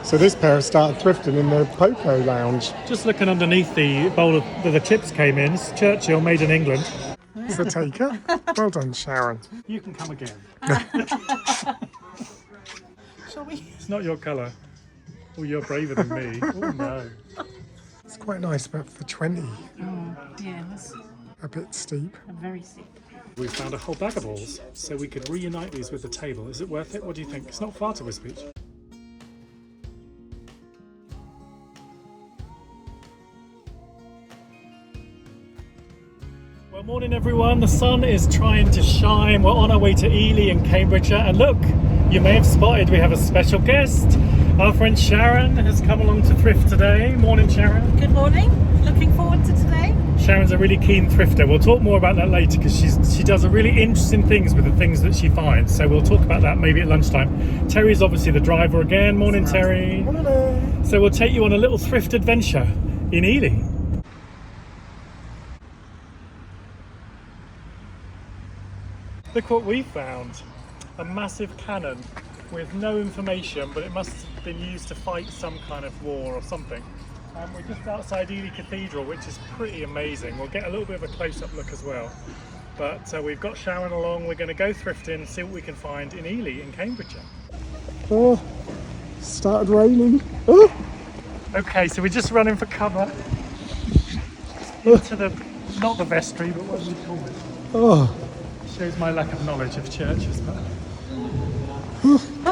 So this pair started thrifting in the Poco Lounge. Just looking underneath the bowl that the chips came in. It's Churchill, made in England. It's a taker. Well done, Sharon. You can come again. Shall we? It's not your colour. Oh, you're braver than me. Oh no. It's quite nice, but for 20, Oh, yeah, that's a bit steep. very sick. We found a whole bag of balls, so we could reunite these with the table. Is it worth it? What do you think? It's not far to Wisbech. Well, morning everyone. The sun is trying to shine. We're on our way to Ely in Cambridgeshire, and look, you may have spotted we have a special guest. Our friend Sharon has come along to Thrift today. Morning, Sharon. Good morning. Looking forward to today. Sharon's a really keen thrifter. We'll talk more about that later because she does a really interesting things with the things that she finds. So we'll talk about that maybe at lunchtime. Terry's obviously the driver again. Morning, Terry. Morning. So we'll take you on a little thrift adventure in Ely. Look what we found. A massive cannon with no information, but it must have been used to fight some kind of war or something. We're just outside Ely Cathedral, which is pretty amazing. We'll get a little bit of a close-up look as well. But we've got Sharon along. We're going to go thrifting and see what we can find in Ely in Cambridgeshire. Oh, started raining. Oh, Okay, so we're just running for cover into the, not the vestry, but what do we call it? oh. Shows my lack of knowledge of churches, but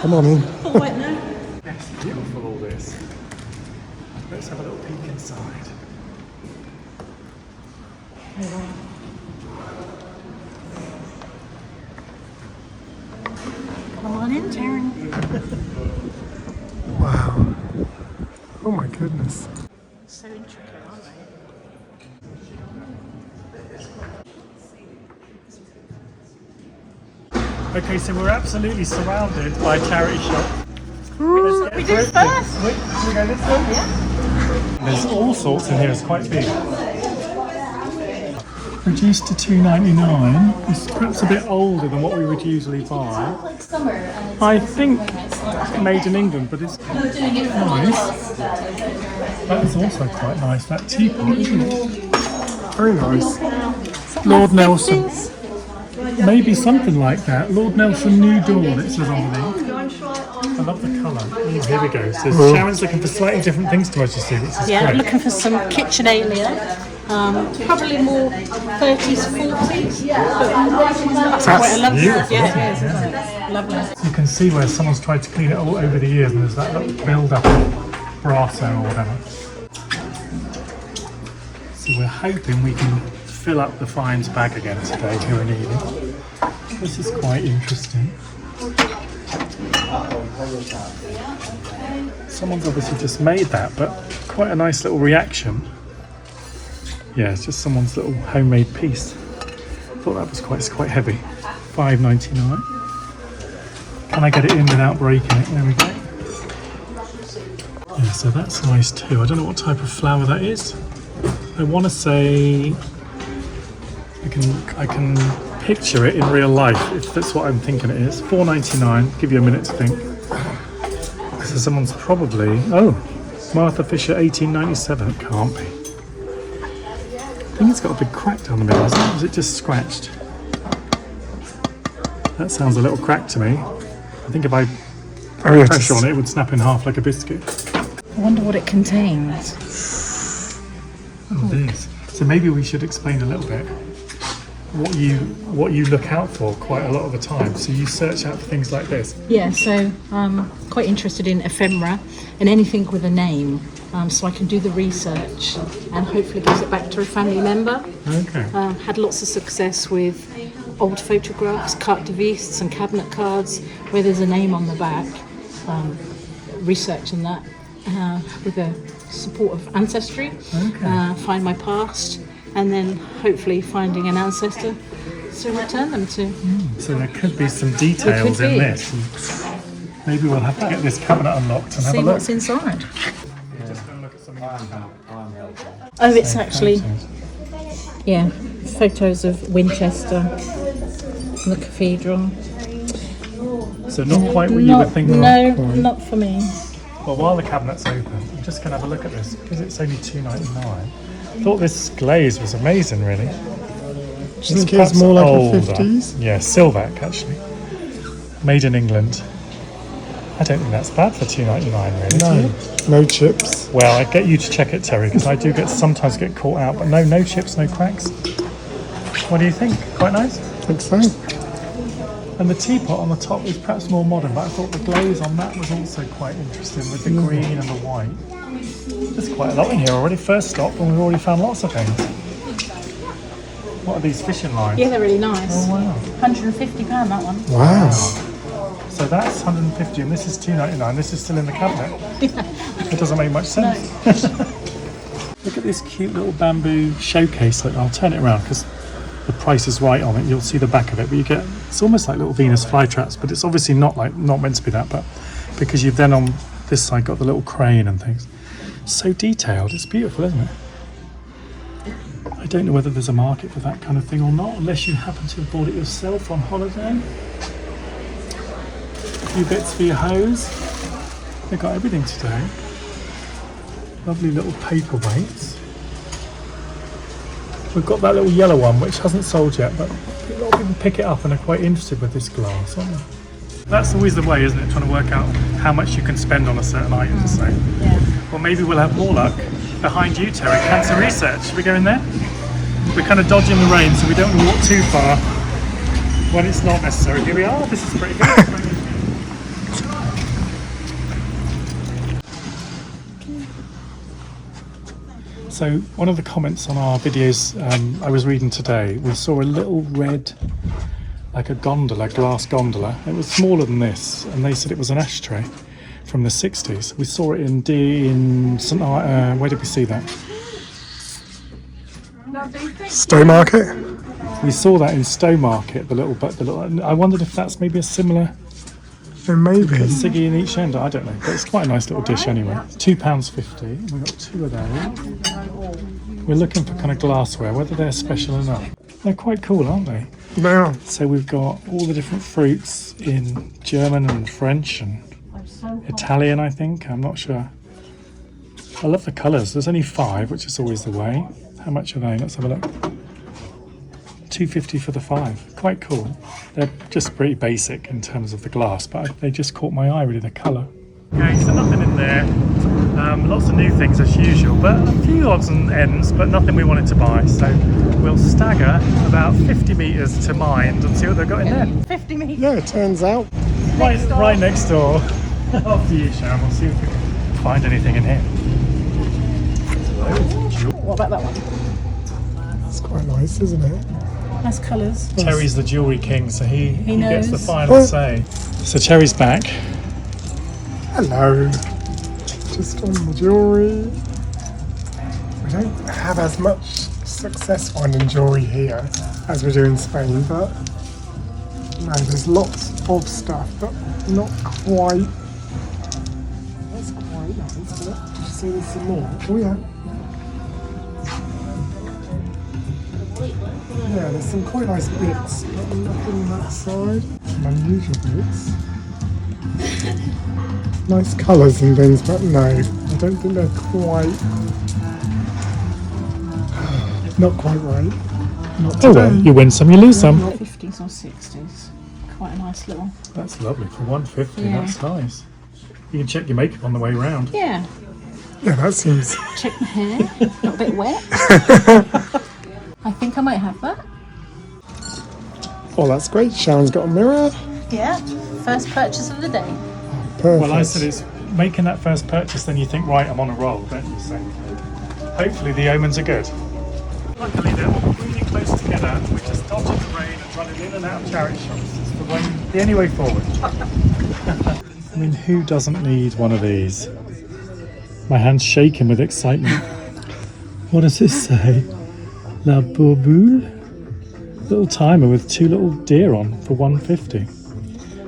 Come on in. All wet now. it's beautiful all this. Let's have a little peek inside. Come on in, Sharon. Wow. Oh my goodness. So intricate, aren't they? Okay, so we're absolutely surrounded by charity shops. We do first. Wait, can we go this way? Yeah. There's all sorts in here, it's quite big. Reduced to $2.99. It's perhaps a bit older than what we would usually buy. I think made in England, but it's nice. That's also quite nice, that teapot, isn't it? Very nice. Lord Nelson. Maybe something like that. Lord Nelson New Dawn, it says underneath. I love the colour. Oh, here we go. So Sharon's looking for slightly different things to us, you see, which is Yeah, great. looking for some KitchenAlia. Probably more 30s, 40s. That's quite a lovely. beautiful, Yeah, lovely. You can see where someone's tried to clean it all over the years, and there's that little build-up of brasso or whatever. So we're hoping we can fill up the finds bag again today here in Ely. This is quite interesting. Someone's obviously just made that, but quite a nice little reaction. Yeah, it's just someone's little homemade piece. Thought that was quite heavy. $5.99. Can I get it in without breaking it? There we go. Yeah, so that's nice too. I don't know what type of flower that is. I want to say I can picture it in real life if that's what I'm thinking it is. $4.99. Give you a minute to think. So someone's probably Martha Fisher 1897. It can't be. I think it's got a big crack down the middle, hasn't it? Or is it just scratched? That sounds a little cracked to me. I think if I put pressure on it, it would snap in half like a biscuit. I wonder what it contains. Oh, it is. So maybe we should explain a little bit what you look out for quite a lot of the time. So you search out for things like this. Yeah, so I'm quite interested in ephemera and anything with a name. So I can do the research and hopefully gives it back to a family member. Okay. Had lots of success with old photographs, carte de visite and cabinet cards where there's a name on the back. Researching that with the support of Ancestry. Okay. Find my past and then hopefully finding an ancestor to return them to. So there could be some details in this. Maybe we'll have to get this cabinet unlocked and have a See look. what's inside. Just going to look at some Oh, it's actually, yeah, photos of Winchester, the cathedral. So not quite what you were thinking No, of. not for me. Well, while the cabinet's open, I'm just going to have a look at this because it's only $2.99. I thought this glaze was amazing, really. Do you think it's more like older. the 50s? Yeah, Silvac actually. Made in England. I don't think that's bad for $2.99, really. No chips. Well, I get you to check it, Terry, because I do sometimes get caught out. But no chips, no cracks. What do you think? Quite nice? I think so. And the teapot on the top is perhaps more modern, but I thought the glaze on that was also quite interesting with the green and the white. There's quite a lot in here already. First stop, and we've already found lots of things. What are these fishing lines? Yeah, they're really nice. Oh, wow. £150 that one. Wow. So that's 150 and this is $2.99. This is still in the cabinet. It doesn't make much sense. Look at this cute little bamboo showcase. I'll turn it around because the price is right on it. You'll see the back of it, but you get, it's almost like little Venus flytraps, but it's obviously not meant to be that, but because you've then on this side got the little crane and things. So detailed. It's beautiful, isn't it? I don't know whether there's a market for that kind of thing or not, unless you happen to have bought it yourself on holiday. A few bits for your hose. They've got everything today. Lovely little paperweights. We've got that little yellow one which hasn't sold yet, but a lot of people pick it up and are quite interested with this glass, aren't they? That's always the way, isn't it? Trying to work out how much you can spend on a certain item to say. Yeah. Well, maybe we'll have more luck behind you, Terry. Cancer research. Should we go in there? We're kind of dodging the rain, so we don't want to walk too far when it's not necessary. Here we are. This is pretty good. So one of the comments on our videos I was reading today, we saw a little red, like a gondola, glass gondola. It was smaller than this, and they said it was an ashtray from the 60s. We saw it in St. Where did we see that? Stowmarket? We saw that in Stowmarket, the little. I wondered if that's maybe a similar Maybe. ciggy in each end. I don't know, but it's quite a nice little dish anyway. £2.50. We've got two of those. We're looking for kind of glassware, whether they're special or not. They're quite cool, aren't they? Now, So we've got all the different fruits in German and French and Italian, I think. I'm not sure. I love the colours. There's only 5, which is always the way. How much are they? Let's have a look. $2.50 for the 5. Quite cool. They're just pretty basic in terms of the glass, but they just caught my eye, really, the colour. Okay, so nothing in there. Lots of new things as usual, but a few odds and ends, but nothing we wanted to buy. So we'll stagger about 50 metres to Mind and see what they've got in there. 50 metres. yeah, it turns out. Right next door. After you, Sharon, we'll see if we can find anything in here. What about that one? It's quite nice, isn't it? Nice colours. Terry's the jewellery king, so he gets the knows. final say. So Terry's back. Hello. Just on the jewellery. We don't have as much success finding jewellery here as we do in Spain, but no, there's lots of stuff, but not quite. That's quite nice, isn't it? Did you see there's some more? Oh yeah. Yeah, there's some quite nice bits, but nothing on that side. Some unusual bits. Nice colours and things, but no, I don't think they're quite. Not quite right. Not Oh today. well, you win some, you lose some. 50s or 60s. Quite a nice little. That's lovely for $1.50. Yeah. That's nice. You can check your makeup on the way round. Yeah. Yeah, that seems. Check my hair. Not a bit wet. I think I might have that. Oh, that's great. Sharon's got a mirror. Yeah. First purchase of the day. Perfect. Well, I said it's making that first purchase, then you think, right, I'm on a roll, don't you? So hopefully the omens are good. Luckily, they're all really close together. We're just dodging the rain and running in and out of charity shops. It's the only way forward. I mean, who doesn't need one of these? My hand's shaking with excitement. What does this say? La Bourboule? Little timer with 2 little deer on for $1.50.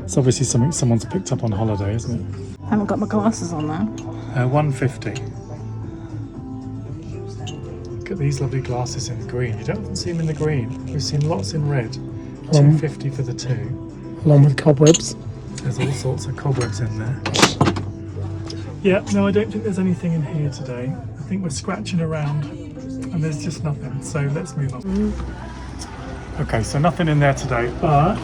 It's obviously something someone's picked up on holiday, isn't it? I haven't got my glasses on now. $1.50. Look at these lovely glasses in green. You don't often see them in the green. We've seen lots in red. $2.50 for the 2. Along with cobwebs. There's all sorts of cobwebs in there. Yeah, no, I don't think there's anything in here today. I think we're scratching around and there's just nothing, so let's move on. Okay, so nothing in there today, but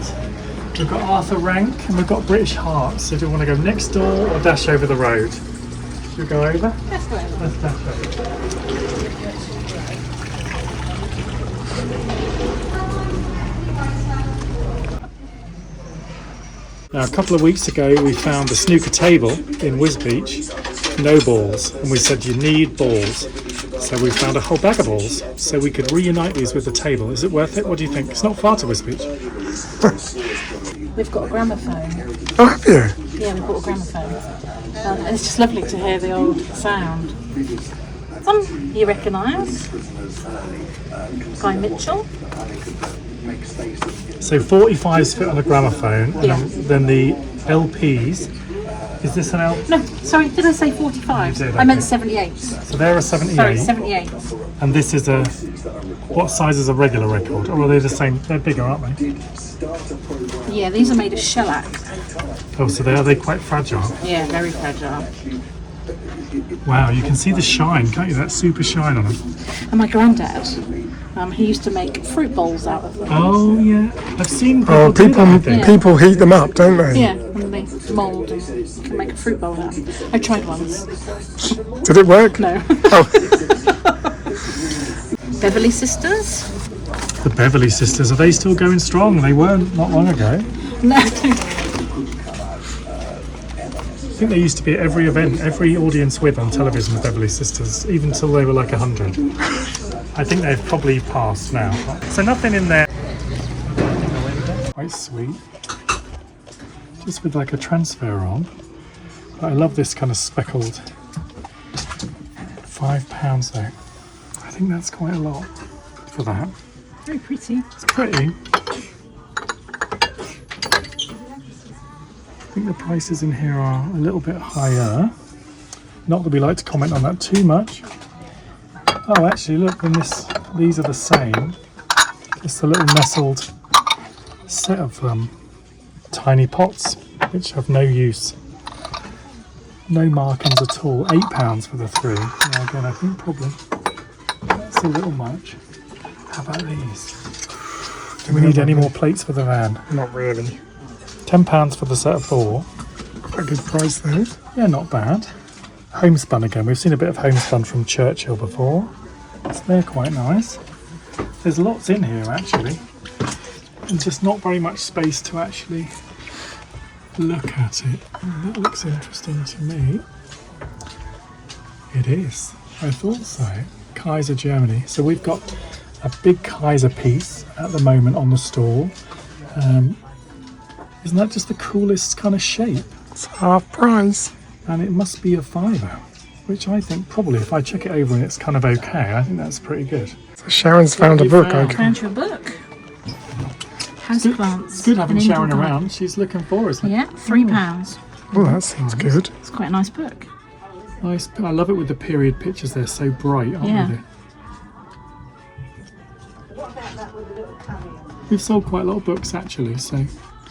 we've got Arthur Rank and we've got British Heart, so do you want to go next door or dash over the road? Should we go over? Let's go over. Let's dash over. Now, a couple of weeks ago, we found a snooker table in Wisbeach, no balls, and we said you need balls. So we found a whole bag of balls, so we could reunite these with the table. Is it worth it? What do you think? It's not far to Wisbeach. We've got a gramophone. Oh, have you? Yeah, we've got a gramophone. It's just lovely to hear the old sound. Some you recognise. Guy Mitchell. So 45s fit on a gramophone, and Yeah. then the LPs. Is this an LP? No, sorry, did I say 45? You did, I meant okay. 78. So they're a 78, Sorry, 78. and this is a. What size is a regular record? Or are they the same? They're bigger, aren't they? Yeah, these are made of shellac. Oh, so are they quite fragile? Yeah, very fragile. Wow, you can see the shine, can't you? That super shine on them. And my granddad, he used to make fruit bowls out of them. Oh yeah, I've seen people Oh, do that, I think. Yeah. people heat them up, don't they? Yeah, and they mould and you can make a fruit bowl out of them. I tried once. Did it work? No. Oh, Beverly Sisters? The Beverly Sisters, are they still going strong? They weren't not long ago. No. I think they used to be at every event, every audience with on television, the Beverly Sisters, even till they were like 100. I think they've probably passed now. So nothing in there. Quite sweet. Just with like a transfer on. But I love this kind of speckled. £5 though. I think that's quite a lot for that. Very pretty. It's pretty. I think the prices in here are a little bit higher. Not that we like to comment on that too much. Oh, actually, look, these are the same. Just a little nestled set of tiny pots, which have no use. No markings at all. £8 for the three. Now again, I think probably that's a little much. How about these? Do we need any more plates for the van? not really. £10 for the set of 4. Quite a good price though. Yeah, not bad. Homespun again. We've seen a bit of homespun from Churchill before. So they're quite nice. There's lots in here actually. And just not very much space to actually look at it. That looks interesting to me. It is. I thought so. Kaiser, Germany. So we've got a big Kaiser piece at the moment on the stall. Isn't that just the coolest kind of shape? It's half price. And it must be a £5, which I think probably if I check it over and it's kind of okay, I think that's pretty good. So Sharon's found a you book. found? Okay. Found you a book. Houseplants. It's good having in Sharon England. around. She's looking for us. Yeah, £3. Well, that seems good. It's quite a nice book. Nice. I love it with the period pictures. They're so bright, aren't Yeah. they? We've sold quite a lot of books actually, so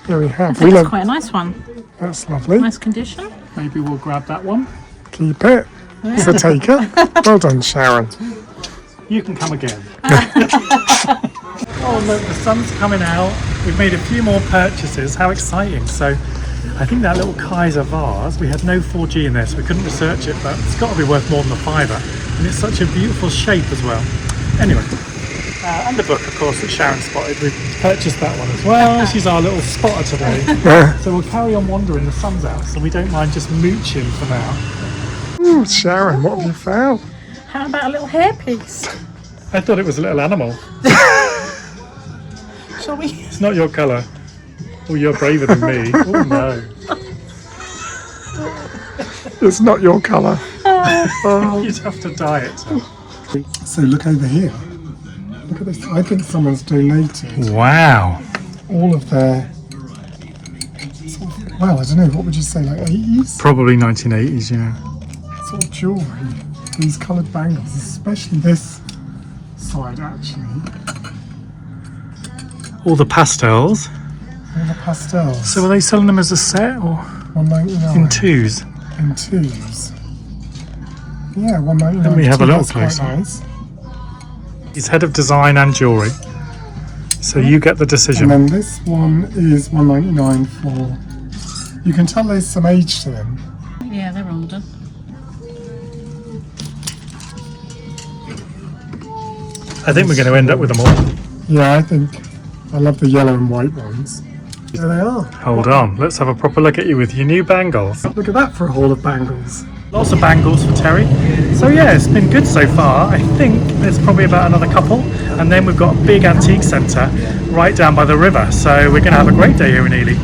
Here we I have. think it's quite a nice one. That's lovely. Nice condition. maybe we'll grab that one. Keep it. It's a taker. Well done, Sharon. You can come again. Oh look, the sun's coming out. We've made a few more purchases. How exciting. So I think that little Kaiser vase, we had no 4G in there, so we couldn't research it, but it's got to be worth more than a £5. And it's such a beautiful shape as well. Anyway, and the book, of course, that Sharon spotted. We purchased that one as well. She's our little spotter today. So we'll carry on wandering. The sun's out, so we don't mind just mooching for now. Ooh, Sharon, what have you found? How about a little hairpiece? I thought it was a little animal. Shall we? It's not your colour. Oh, you're braver than me. Oh no. It's not your colour. You'd have to dye it. So look over here. Look at this. I think someone's donated Wow. all of their, well, I don't know, what would you say, like 80s? Probably 1980s, yeah. Sort of jewellery. These coloured bangles, especially this side actually. All the pastels. All the pastels. So are they selling them as a set or $1.99 in twos? in twos. Yeah, 199. Let me have a look, That's quite please. nice. He's head of design and jewellery. So you get the decision. And then this one is 199 for. You can tell there's some age to them. Yeah, they're older. I think we're going to end up with them all. Yeah, I think. I love the yellow and white ones. There they are. Hold on, let's have a proper look at you with your new bangles. Look at that for a haul of bangles. Lots of bangles for Terry. So yeah, it's been good so far. I think there's probably about another couple. And then we've got a big antique centre right down by the river. So we're going to have a great day here in Ely.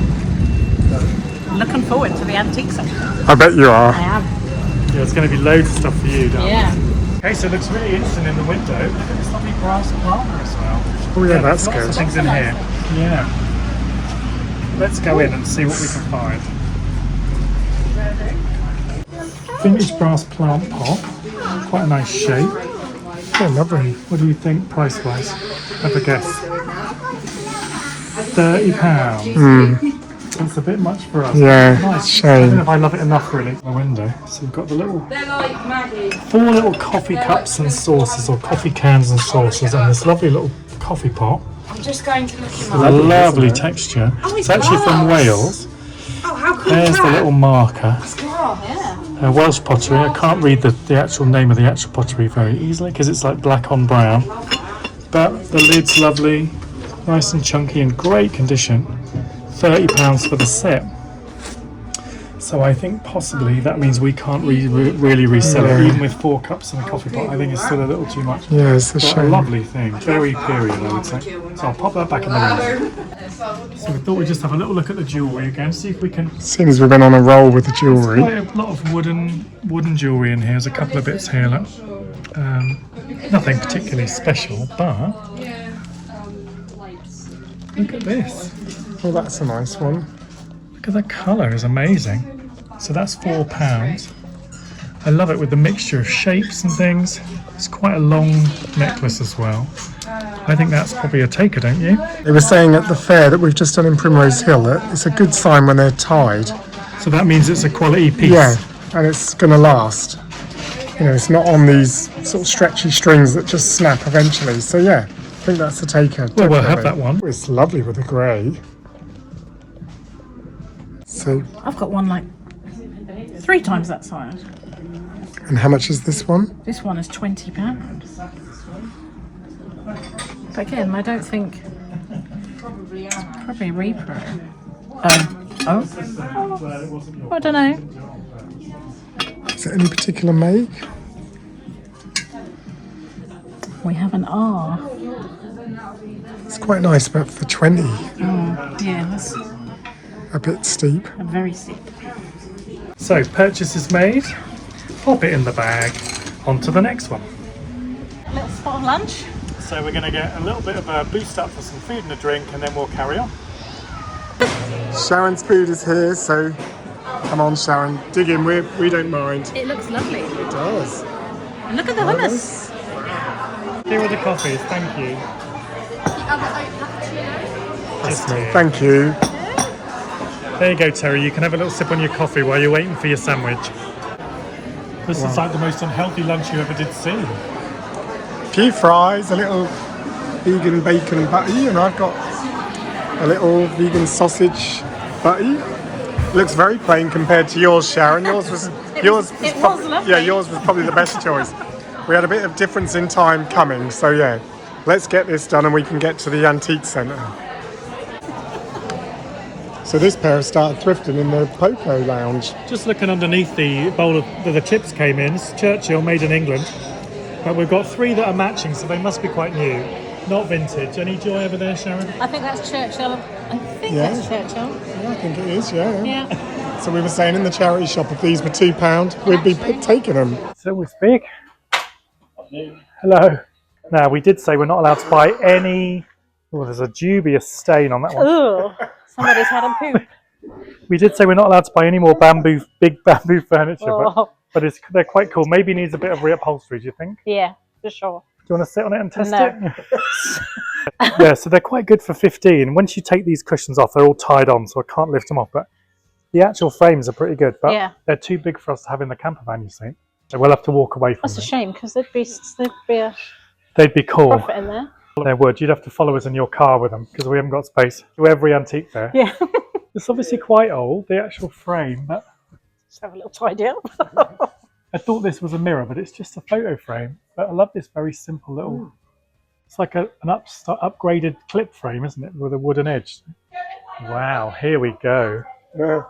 Looking forward to the antique section. I bet you are. I am. Yeah, there's going to be loads of stuff for you down Yeah. there. Okay, so it looks really interesting in the window. Look at this lovely brass planter as well. Oh yeah, that's there's lots good. of things in here. Yeah. Let's go in and see what we can find. Vintage brass plant pot. Quite a nice shape. Yeah, lovely. What do you think price-wise? Have a guess. £30. That's a bit much for us. Yeah, Nice. I don't know shame. if I love it enough really. The window. So we've got the little four little coffee cups and saucers, or coffee cans and saucers, and this lovely little coffee pot. I'm just going to look him A up. lovely texture. It's actually from Wales. Oh, how cool There's is the that? little marker. Yeah. Welsh pottery. I can't read the actual name of the actual pottery very easily because it's like black on brown. But the lid's lovely, nice and chunky and great condition. £30 for the set. So I think possibly that means we can't really resell it, even with 4 cups and a coffee pot. I think it's still a little too much. Yeah, it's a But a shame. lovely thing, very period I would say. So I'll pop that back in the room. So we thought we'd just have a little look at the jewellery again, see if we can. Seeing as we've been on a roll with the jewellery. Quite a lot of wooden jewellery in here. There's a couple of bits here, look. Nothing particularly special, but look at this. Oh, that's a nice one. Look at the colour, is amazing. So that's £4. I love it with the mixture of shapes and things. It's quite a long necklace as well. I think that's probably a taker, don't you? They were saying at the fair that we've just done in Primrose Hill that it's a good sign when they're tied. So that means it's a quality piece. Yeah, and it's going to last. You know, it's not on these sort of stretchy strings that just snap eventually. So yeah, I think that's a taker. Well, we'll have definitely. that one. It's lovely with the grey. So, I've got one like 3 times that size. and how much is this one? This one is £20. But again, I don't think. It's probably repro. I don't know. Is it any particular make? We have an R. It's quite nice, but for 20, Yeah, that's a bit steep. very steep. So purchase is made. Pop it in the bag. On to the next one. Little spot of lunch. So we're going to get a little bit of a boost up for some food and a drink, and then we'll carry on. Sharon's food is here, so come on, Sharon, dig in. We don't mind. It looks lovely. It does. And look at the hummus. Here are the coffees. Thank you. Just here. Thank you. There you go, Terry. You can have a little sip on your coffee while you're waiting for your sandwich. This is like the most unhealthy lunch you ever did see. A few fries, a little vegan bacon butty, and I've got a little vegan sausage butty. Looks very plain compared to yours, Sharon. Yours was lovely. yeah, yours was probably the best choice. We had a bit of difference in time coming, so yeah. Let's get this done and we can get to the antique centre. So this pair have started thrifting in the Poco Lounge. Just looking underneath the bowl of the chips came in. It's Churchill, made in England. But we've got 3 that are matching, so they must be quite new. Not vintage. Any joy over there, Sharon? I think that's Churchill. Yeah. That's Churchill. Yeah, I think it is, yeah. Yeah. So we were saying in the charity shop, if these were £2, we'd be taking them. So we speak. Hello. Now, we did say we're not allowed to buy any. Oh, there's a dubious stain on that one. Ugh. Somebody's had a poop. We did say we're not allowed to buy any more big bamboo furniture, Oh. but they're quite cool. Maybe needs a bit of reupholstery, do you think? Yeah, for sure. Do you want to sit on it and test No. it? Yeah, so they're quite good for 15. Once you take these cushions off, they're all tied on, so I can't lift them off. But the actual frames are pretty good, but Yeah. they're too big for us to have in the camper van, you see. So we'll have to walk away from That's a them. shame because there'd be a They'd be cool. profit in there. They would. You'd have to follow us in your car with them because we haven't got space. To every antique fair. Yeah. It's obviously quite old, the actual frame. But Let's have a little tidy up. I thought this was a mirror, but it's just a photo frame. But I love this very simple little... It's like an upgraded clip frame, isn't it? With a wooden edge. Wow, here we go. Yeah.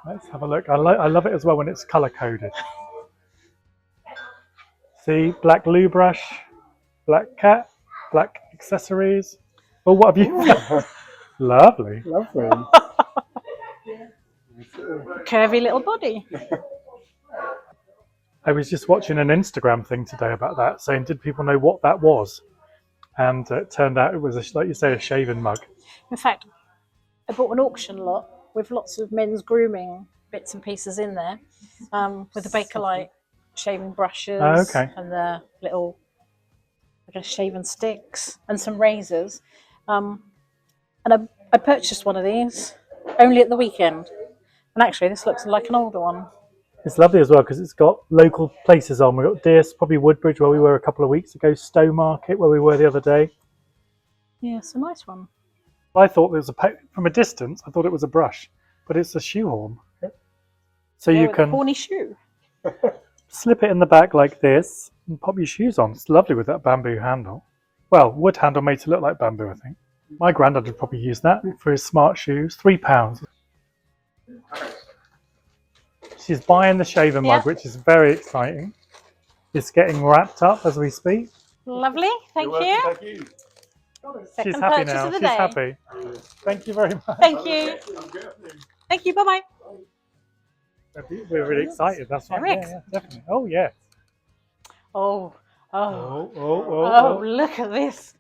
Let's have a look. I love it as well when it's colour-coded. See, black loo brush, black cat, black accessories. Oh, what have you found? Lovely. Lovely. Curvy little body. I was just watching an Instagram thing today about that, saying, did people know what that was? And it turned out it was, like you say, a shaving mug. In fact, I bought an auction lot with lots of men's grooming bits and pieces in there, with the Bakelite shaving brushes and the little, I guess, shaving sticks and some razors. And I purchased one of these only at the weekend. And actually, this looks like an older one. It's lovely as well because it's got local places on. We've got Deers, probably Woodbridge where we were a couple of weeks ago, Stowe Market where we were the other day. Yeah, it's a nice one. I thought it was from a distance, I thought it was a brush, but it's a shoehorn. So you with can a horny shoe. slip it in the back like this and pop your shoes on. It's lovely with that bamboo handle. Well, wood handle made to look like bamboo, I think. My granddad would probably use that for his smart shoes. £3. She's buying the shaving mug, which is very exciting. It's getting wrapped up as we speak. Lovely, thank you. Thank you. Second She's happy purchase now. of the She's day. happy. Thank you very much. Thank you. Thank you, bye-bye. We're really excited. That's right. Eric. Yeah, definitely. Oh, yeah. Oh, look at this.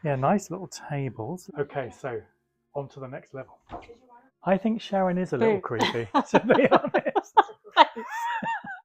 Yeah, nice little tables. Okay, so on to the next level. I think Sharon is a little creepy, to be honest.